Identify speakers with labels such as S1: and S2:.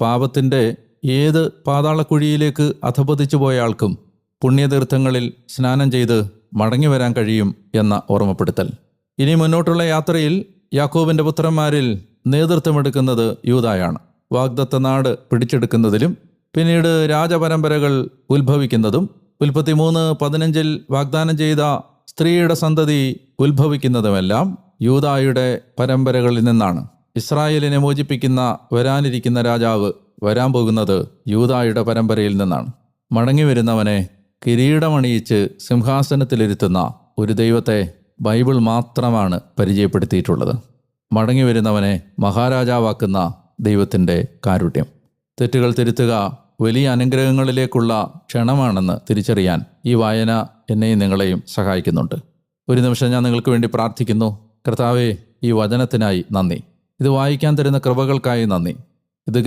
S1: പാപത്തിൻ്റെ ഏത് പാതാളക്കുഴിയിലേക്ക് അധപതിച്ചു പോയ ആൾക്കും പുണ്യതീർത്ഥങ്ങളിൽ സ്നാനം ചെയ്ത് മടങ്ങി വരാൻ കഴിയും എന്ന ഓർമ്മപ്പെടുത്തൽ. ഇനി മുന്നോട്ടുള്ള യാത്രയിൽ യാക്കോബിൻ്റെ പുത്രന്മാരിൽ നേതൃത്വമെടുക്കുന്നത് യൂദായാണ്. വാഗ്ദത്ത നാട് പിടിച്ചെടുക്കുന്നതിലും പിന്നീട് രാജപരമ്പരകൾ ഉത്ഭവിക്കുന്നതും 13:15 വാഗ്ദാനം ചെയ്ത സ്ത്രീയുടെ സന്തതി ഉത്ഭവിക്കുന്നതുമെല്ലാം യൂദായുടെ പരമ്പരകളിൽ നിന്നാണ്. ഇസ്രായേലിനെ മോചിപ്പിക്കുന്ന വരാനിരിക്കുന്ന രാജാവ് വരാൻ പോകുന്നത് യൂദായുടെ പരമ്പരയിൽ നിന്നാണ്. മടങ്ങി വരുന്നവനെ കിരീടമണിയിച്ച് സിംഹാസനത്തിലിരുത്തുന്ന ഒരു ദൈവത്തെ ബൈബിൾ മാത്രമാണ് പരിചയപ്പെടുത്തിയിട്ടുള്ളത്. മടങ്ങി വരുന്നവനെ മഹാരാജാവാക്കുന്ന ദൈവത്തിൻ്റെ കാരുണ്യം. തെറ്റുകൾ തിരുത്തുക വലിയ അനുഗ്രഹങ്ങളിലേക്കുള്ള ക്ഷണമാണെന്ന് തിരിച്ചറിയാൻ ഈ വായന എന്നെയും നിങ്ങളെയും സഹായിക്കുന്നുണ്ട്. ഒരു നിമിഷം ഞാൻ നിങ്ങൾക്ക് വേണ്ടി പ്രാർത്ഥിക്കുന്നു. കർത്താവേ, ഈ വചനത്തിനായി നന്ദി. ഇത് വായിക്കാൻ തരുന്ന കൃപകൾക്കായി നന്ദി. ഇത്